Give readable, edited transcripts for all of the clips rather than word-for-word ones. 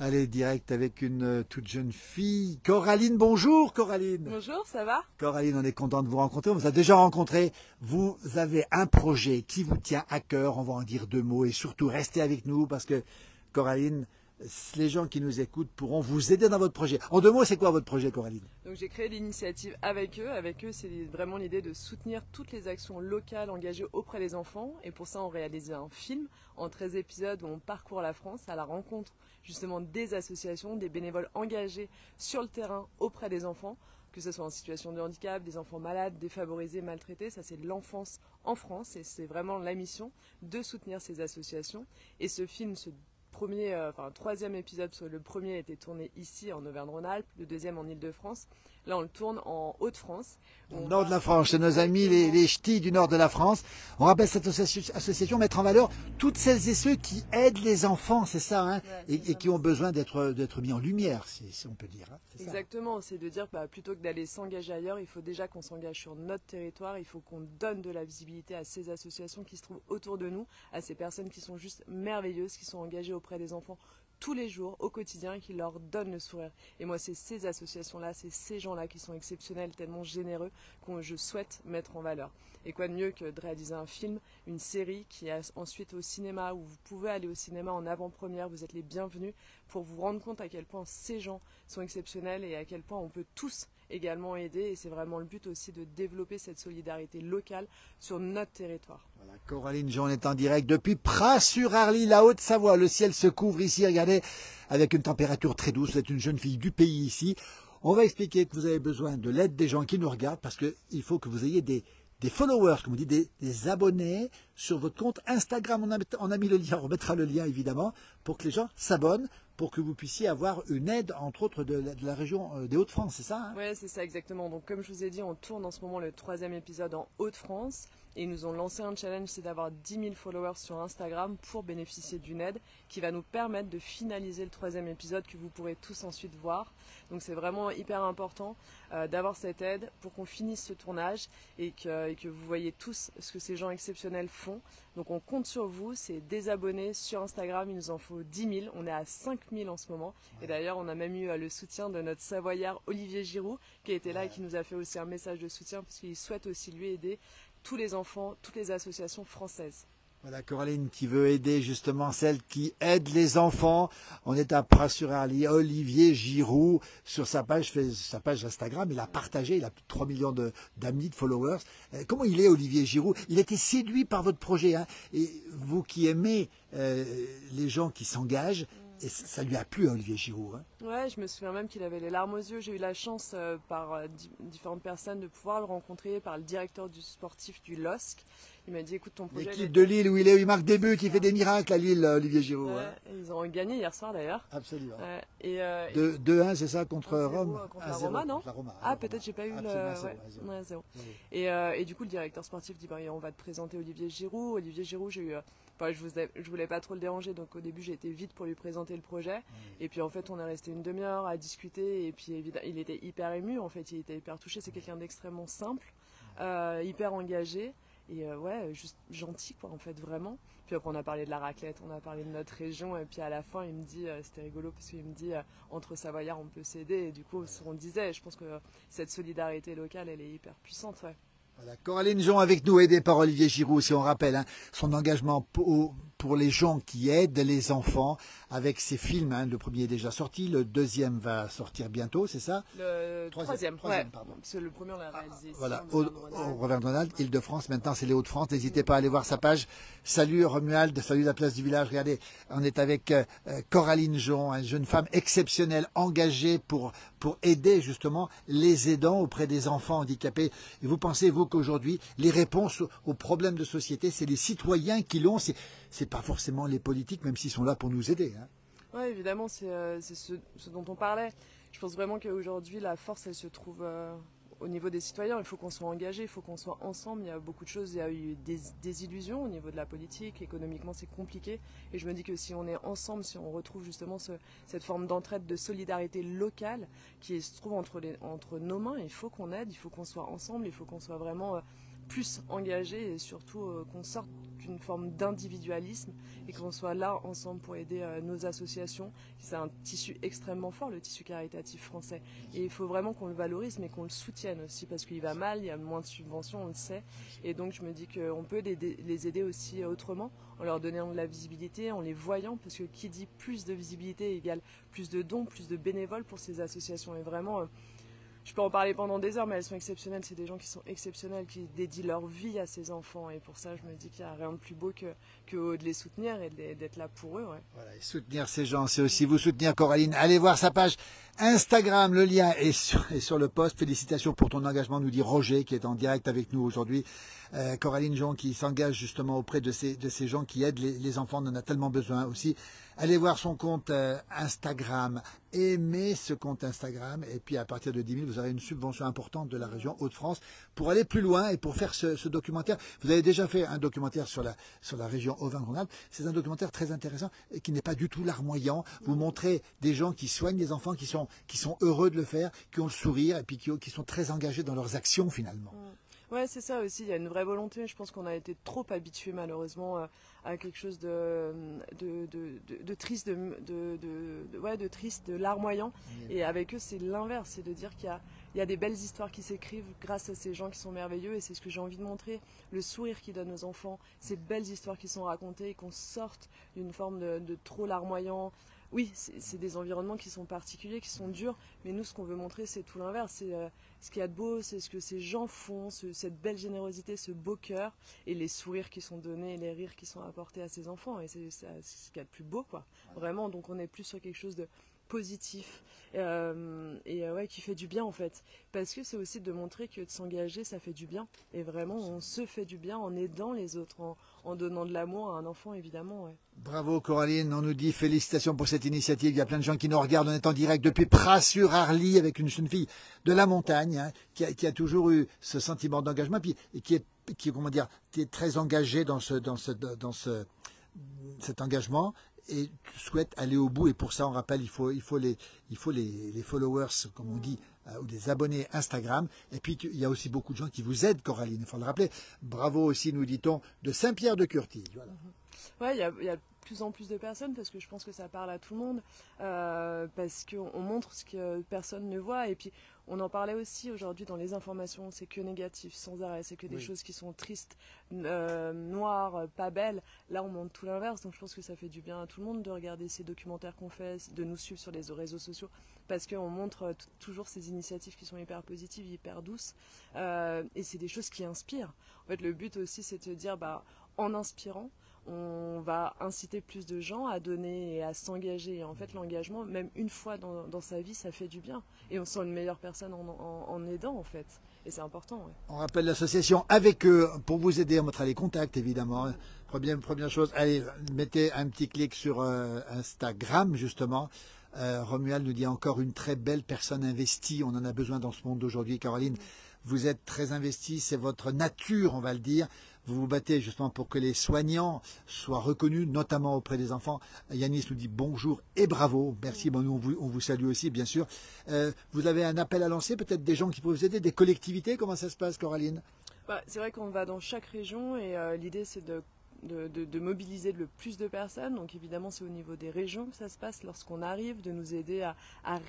Allez, direct avec une toute jeune fille. Coraline, bonjour Coraline. Bonjour, ça va? Coraline, on est content de vous rencontrer. On vous a déjà rencontré. Vous avez un projet qui vous tient à cœur. On va en dire deux mots et surtout restez avec nous parce que Coraline, les gens qui nous écoutent pourront vous aider dans votre projet. En deux mots, c'est quoi votre projet, Coraline? Donc j'ai créé l'initiative avec eux. Avec eux, c'est vraiment l'idée de soutenir toutes les actions locales engagées auprès des enfants. Et pour ça, on réalise un film en 13 épisodes où on parcourt la France à la rencontre justement des associations, des bénévoles engagés sur le terrain auprès des enfants, que ce soit en situation de handicap, des enfants malades, défavorisés, maltraités. Ça, c'est l'enfance en France et c'est vraiment la mission de soutenir ces associations. Et ce film troisième épisode, parce que le premier a été tourné ici en Auvergne-Rhône-Alpes, le deuxième en Île-de-France. Là, on le tourne en Hauts-de-France. Au nord de la France, chez nos amis les ch'tis du nord de la France. On rappelle cette association mettre en valeur toutes celles et ceux qui aident les enfants, c'est ça, hein, Ouais, et qui ont besoin d'être mis en lumière, si on peut dire. Hein, exactement, c'est de dire plutôt que d'aller s'engager ailleurs, il faut déjà qu'on s'engage sur notre territoire, il faut qu'on donne de la visibilité à ces associations qui se trouvent autour de nous, à ces personnes qui sont juste merveilleuses, qui sont engagées auprès des enfants tous les jours, au quotidien, et qui leur donnent le sourire. Et moi, c'est ces associations-là, c'est ces gens-là qui sont exceptionnels, tellement généreux, que je souhaite mettre en valeur. Et quoi de mieux que de réaliser un film, une série qui est ensuite au cinéma, où vous pouvez aller au cinéma en avant-première, vous êtes les bienvenus, pour vous rendre compte à quel point ces gens sont exceptionnels et à quel point on peut tous également aider. Et c'est vraiment le but aussi de développer cette solidarité locale sur notre territoire. Voilà, Coraline Jean est en direct depuis Pras-sur-Arly, la Haute-Savoie. Le ciel se couvre ici, regardez, avec une température très douce. Vous êtes une jeune fille du pays ici. On va expliquer que vous avez besoin de l'aide des gens qui nous regardent parce qu'il faut que vous ayez des followers, comme on dit, des abonnés sur votre compte Instagram. On a mis le lien, on remettra le lien évidemment, pour que les gens s'abonnent, pour que vous puissiez avoir une aide, entre autres, de la région des Hauts-de-France, c'est ça, hein? Oui, c'est ça exactement. Donc comme je vous ai dit, on tourne en ce moment le troisième épisode en Hauts-de-France. Et ils nous ont lancé un challenge, c'est d'avoir 10 000 followers sur Instagram pour bénéficier d'une aide qui va nous permettre de finaliser le troisième épisode que vous pourrez tous ensuite voir. Donc c'est vraiment hyper important d'avoir cette aide pour qu'on finisse ce tournage et que vous voyez tous ce que ces gens exceptionnels font. Donc on compte sur vous, c'est des abonnés sur Instagram, il nous en faut 10 000, on est à 5 000 en ce moment. Et d'ailleurs on a même eu le soutien de notre Savoyard Olivier Giroud qui était là et qui nous a fait aussi un message de soutien parce qu'il souhaite aussi lui aider tous les enfants, toutes les associations françaises. Voilà, Coraline qui veut aider justement celles qui aident les enfants. On est à Pras-sur-Arly. Olivier Giroud, sur sa page Instagram, il a partagé, il a plus de 3 millions d'amis, de followers. Comment il est, Olivier Giroud? Il a été séduit par votre projet, hein. Et vous qui aimez les gens qui s'engagent, et ça lui a plu à Olivier Giroud, hein. Ouais, je me souviens même qu'il avait les larmes aux yeux. J'ai eu la chance par différentes personnes de pouvoir le rencontrer, par le directeur du sportif du LOSC. Il m'a dit, écoute, ton projet... L'équipe de Lille où il est, il marque des buts, il fait des miracles à Lille, Olivier Giroud. Ouais, Hein. ils ont gagné hier soir d'ailleurs. Absolument. Ouais, 2-1, c'est ça, contre Rome? Contre la Roma, non? La Roma, Ah, peut-être j'ai pas eu le... Ouais, 0. Oui. Et du coup, le directeur sportif dit, on va te présenter Olivier Giroud. Olivier Giroud, j'ai eu... je voulais pas trop le déranger, donc au début j'ai été vite pour lui présenter le projet. Et puis en fait, on est resté une demi-heure à discuter. Et puis évidemment, il était hyper ému, en fait, il était hyper touché. C'est quelqu'un d'extrêmement simple, hyper engagé. Et juste gentil, quoi, en fait, vraiment. Puis après, on a parlé de la raclette, on a parlé de notre région. Et puis à la fin, il me dit, c'était rigolo, parce qu'il me dit, entre Savoyards, on peut s'aider. Et du coup, on disait, je pense que cette solidarité locale, elle est hyper puissante, ouais. Voilà. Coraline Jean avec nous, aidée par Olivier Giroud, si on rappelle, hein, son engagement pour les gens qui aident les enfants avec ses films. Hein. Le premier est déjà sorti, le deuxième va sortir bientôt, c'est ça? Le troisième, pardon. Parce que le premier, on l'a réalisé ici. Voilà, au Auvergne-Rhône-Alpes, Île-de-France, maintenant c'est les Hauts-de-France. N'hésitez pas à aller voir sa page. Salut Romuald, salut la place du village. Regardez, on est avec Coraline Jean, une jeune femme exceptionnelle, engagée pour aider justement les aidants auprès des enfants handicapés. Et vous pensez, vous, qu'aujourd'hui, les réponses aux problèmes de société, c'est les citoyens qui l'ont, c'est pas forcément les politiques, même s'ils sont là pour nous aider, hein. Oui, évidemment, c'est ce dont on parlait. Je pense vraiment qu'aujourd'hui, la force, elle se trouve au niveau des citoyens. Il faut qu'on soit engagés, il faut qu'on soit ensemble. Il y a beaucoup de choses, il y a eu des illusions au niveau de la politique. Économiquement, c'est compliqué. Et je me dis que si on est ensemble, si on retrouve justement cette forme d'entraide, de solidarité locale qui se trouve entre nos mains, il faut qu'on aide, il faut qu'on soit ensemble, il faut qu'on soit vraiment plus engagés et surtout qu'on sorte d'une forme d'individualisme et qu'on soit là ensemble pour aider nos associations. C'est un tissu extrêmement fort, le tissu caritatif français. Et il faut vraiment qu'on le valorise, mais qu'on le soutienne aussi, parce qu'il va mal, il y a moins de subventions, on le sait. Et donc je me dis qu'on peut les aider aussi autrement, en leur donnant de la visibilité, en les voyant, parce que qui dit plus de visibilité égale plus de dons, plus de bénévoles pour ces associations. Et vraiment... je peux en parler pendant des heures, mais elles sont exceptionnelles. C'est des gens qui sont exceptionnels, qui dédient leur vie à ces enfants. Et pour ça, je me dis qu'il n'y a rien de plus beau que de les soutenir et d'être là pour eux. Ouais. Voilà, et soutenir ces gens, c'est aussi vous soutenir, Coraline. Allez voir sa page Instagram, le lien est sur le post. Félicitations pour ton engagement, nous dit Roger, qui est en direct avec nous aujourd'hui. Coraline Jean, qui s'engage justement auprès de ces gens qui aident les enfants, on en a tellement besoin aussi. Allez voir son compte Instagram, aimez ce compte Instagram, et puis à partir de 10 000, vous aurez une subvention importante de la région Hauts-de-France pour aller plus loin et pour faire ce documentaire. Vous avez déjà fait un documentaire sur la région Auvergne-Rhône-Alpes. C'est un documentaire très intéressant et qui n'est pas du tout larmoyant. Vous montrez des gens qui soignent les enfants, qui sont heureux de le faire, qui ont le sourire et puis qui sont très engagés dans leurs actions finalement. Ouais, c'est ça aussi, il y a une vraie volonté. Je pense qu'on a été trop habitués malheureusement à quelque chose de triste, de triste, de larmoyant. Et avec eux, c'est l'inverse, c'est de dire qu'il y a des belles histoires qui s'écrivent grâce à ces gens qui sont merveilleux. Et c'est ce que j'ai envie de montrer, le sourire qu'ils donnent aux enfants, ces belles histoires qui sont racontées et qu'on sorte d'une forme de trop larmoyant. Oui, c'est des environnements qui sont particuliers, qui sont durs, mais nous, ce qu'on veut montrer, c'est tout l'inverse. C'est ce qu'il y a de beau, c'est ce que ces gens font, cette belle générosité, ce beau cœur, et les sourires qui sont donnés, et les rires qui sont apportés à ces enfants. Et c'est ce qu'il y a de plus beau, quoi. Vraiment, donc on est plus sur quelque chose de positif qui fait du bien en fait, parce que c'est aussi de montrer que de s'engager ça fait du bien, et vraiment on se fait du bien en aidant les autres, en donnant de l'amour à un enfant évidemment. Ouais. Bravo Coraline, on nous dit félicitations pour cette initiative. Il y a plein de gens qui nous regardent, on est en direct depuis Pras-sur-Arly avec une jeune fille de la montagne, hein, qui a toujours eu ce sentiment d'engagement, puis et qui est très engagée dans cet engagement, et souhaite aller au bout. Et pour ça, on rappelle, il faut les followers, comme on dit, ou des abonnés Instagram. Et puis, il y a aussi beaucoup de gens qui vous aident, Coraline, il faut le rappeler. Bravo aussi, nous dit-on, de Saint-Pierre-de-Curty. Voilà. Ouais, il y a de plus en plus de personnes, parce que je pense que ça parle à tout le monde, parce qu'on montre ce que personne ne voit. Et puis, on en parlait aussi aujourd'hui dans les informations, c'est que négatif, sans arrêt, c'est que des choses qui sont tristes, noires, pas belles. Là, on montre tout l'inverse, donc je pense que ça fait du bien à tout le monde de regarder ces documentaires qu'on fait, de nous suivre sur les réseaux sociaux, parce qu'on montre toujours ces initiatives qui sont hyper positives, hyper douces, et c'est des choses qui inspirent. En fait, le but aussi, c'est de dire, en inspirant, on va inciter plus de gens à donner et à s'engager. Et en fait, l'engagement, même une fois dans sa vie, ça fait du bien. Et on sent une meilleure personne en aidant, en fait. Et c'est important. Ouais. On rappelle l'association avec eux pour vous aider. On mettra les contacts, évidemment. Première chose, allez, mettez un petit clic sur Instagram, justement. Romuald nous dit encore une très belle personne investie. On en a besoin dans ce monde d'aujourd'hui, Caroline. Vous êtes très investie, c'est votre nature, on va le dire. Vous vous battez justement pour que les soignants soient reconnus, notamment auprès des enfants. Yanis nous dit bonjour et bravo. Merci, bon, nous, on vous salue aussi, bien sûr. Vous avez un appel à lancer, peut-être des gens qui peuvent vous aider, des collectivités. Comment ça se passe, Coraline? C'est vrai qu'on va dans chaque région et l'idée, c'est de mobiliser le plus de personnes. Donc évidemment c'est au niveau des régions que ça se passe lorsqu'on arrive, de nous aider à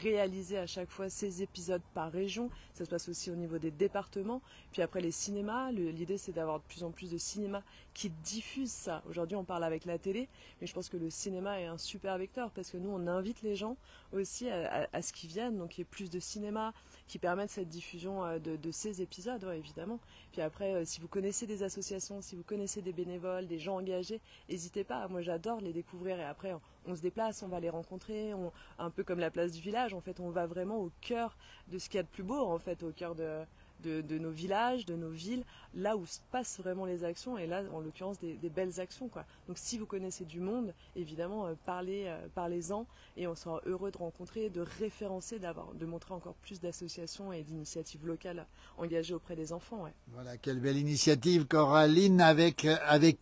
réaliser à chaque fois ces épisodes par région. Ça se passe aussi au niveau des départements. Puis après les cinémas, l'idée c'est d'avoir de plus en plus de cinémas qui diffusent ça. Aujourd'hui on parle avec la télé, mais je pense que le cinéma est un super vecteur, parce que nous on invite les gens aussi à ce qu'ils viennent, donc il y ait plus de cinéma qui permettent cette diffusion de ces épisodes, évidemment. Puis après, si vous connaissez des associations, si vous connaissez des bénévoles, des gens engagés, n'hésitez pas. Moi, j'adore les découvrir. Et après, on se déplace, on va les rencontrer, un peu comme la place du village. En fait, on va vraiment au cœur de ce qu'il y a de plus beau, en fait, au cœur de nos villages, de nos villes, là où se passent vraiment les actions, et là en l'occurrence des belles actions, quoi. Donc si vous connaissez du monde, évidemment parlez-en, et on sera heureux de rencontrer, de référencer, de montrer encore plus d'associations et d'initiatives locales engagées auprès des enfants. Ouais. Voilà, quelle belle initiative, Coraline, avec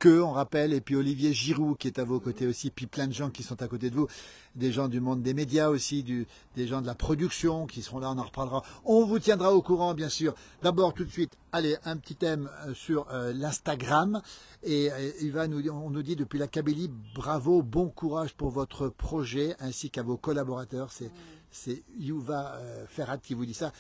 eux, on rappelle, et puis Olivier Giroux qui est à vos côtés aussi, puis plein de gens qui sont à côté de vous, des gens du monde des médias aussi, des gens de la production qui seront là, on en reparlera. On vous tiendra au courant, bien sûr, D'abord, tout de suite, allez, un petit thème sur l'Instagram. Et on nous dit depuis la Kabylie, bravo, bon courage pour votre projet, ainsi qu'à vos collaborateurs. C'est Yuva Ferhat qui vous dit ça,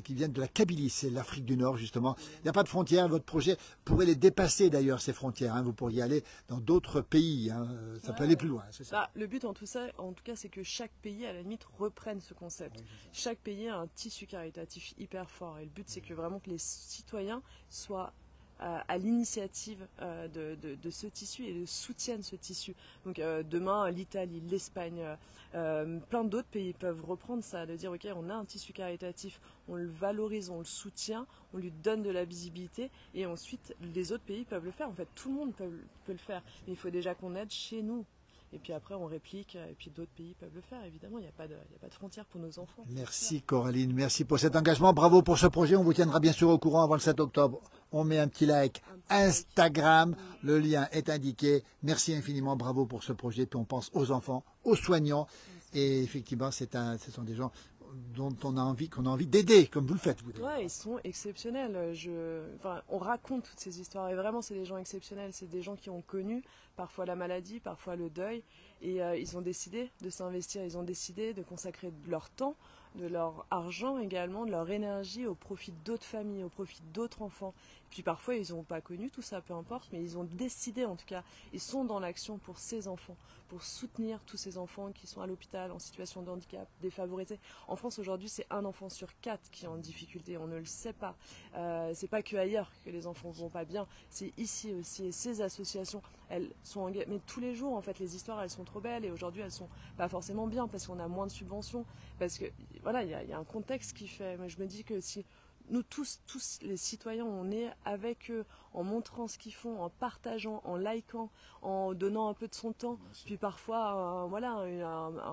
qui vient de la Kabylie, c'est l'Afrique du Nord justement. Il n'y a pas de frontières, votre projet pourrait les dépasser d'ailleurs, ces frontières. Hein. Vous pourriez aller dans d'autres pays, hein. Ça peut aller plus loin, c'est ça. Le but en tout cas, c'est que chaque pays, à la limite, reprenne ce concept. Oui, chaque pays a un tissu caritatif hyper fort. Et le but, c'est que vraiment que les citoyens soient à l'initiative de ce tissu et soutiennent ce tissu. Donc demain, l'Italie, l'Espagne, plein d'autres pays peuvent reprendre ça, de dire ok, on a un tissu caritatif, on le valorise, on le soutient, on lui donne de la visibilité et ensuite les autres pays peuvent le faire. En fait, tout le monde peut le faire, mais il faut déjà qu'on aide chez nous. Et puis après, on réplique, et puis d'autres pays peuvent le faire, évidemment. Il n'y a pas de frontières pour nos enfants. Merci Coraline, merci pour cet engagement. Bravo pour ce projet. On vous tiendra bien sûr au courant avant le 7 octobre. On met un petit like. Instagram, le lien est indiqué. Merci infiniment, bravo pour ce projet. Puis on pense aux enfants, aux soignants. Et effectivement, ce sont des gens dont qu'on a envie d'aider, comme vous le faites. Ouais, ils sont exceptionnels. On raconte toutes ces histoires et vraiment, c'est des gens exceptionnels. C'est des gens qui ont connu parfois la maladie, parfois le deuil, et ils ont décidé de s'investir. Ils ont décidé de consacrer de leur temps, de leur argent également, de leur énergie au profit d'autres familles, au profit d'autres enfants. Et puis parfois, ils n'ont pas connu tout ça, peu importe, mais ils ont décidé en tout cas. Ils sont dans l'action pour ces enfants, pour soutenir tous ces enfants qui sont à l'hôpital, en situation de handicap, défavorisés. En France, aujourd'hui, c'est 1 enfant sur 4 qui est en difficulté. On ne le sait pas. C'est pas qu'ailleurs que les enfants vont pas bien. C'est ici aussi. Et ces associations, elles sont engagées. Mais tous les jours, en fait, les histoires, elles sont trop belles. Et aujourd'hui, elles sont pas forcément bien parce qu'on a moins de subventions. Parce que, voilà, il y a un contexte qui fait. Mais je me dis que si nous tous les citoyens, on est avec eux en montrant ce qu'ils font, en partageant, en likant, en donnant un peu de son temps, puis parfois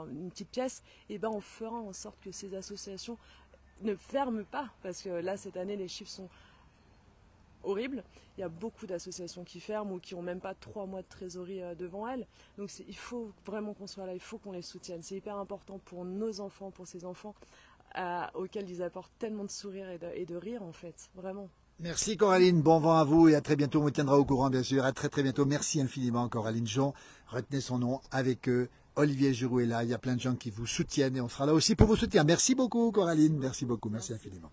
une petite pièce, et ben on fera en sorte que ces associations ne ferment pas, parce que là cette année les chiffres sont horribles. Il y a beaucoup d'associations qui ferment ou qui n'ont même pas 3 mois de trésorerie devant elles. Donc il faut vraiment qu'on soit là, il faut qu'on les soutienne. C'est hyper important pour nos enfants, pour ces enfants auxquels ils apportent tellement de sourires et de rire en fait, vraiment. Merci Coraline, bon vent à vous et à très bientôt, on vous tiendra au courant bien sûr, à très bientôt. Merci infiniment Coraline Jean, retenez son nom avec eux. Olivier Giroux est là, il y a plein de gens qui vous soutiennent et on sera là aussi pour vous soutenir. Merci beaucoup Coraline, merci beaucoup, merci infiniment.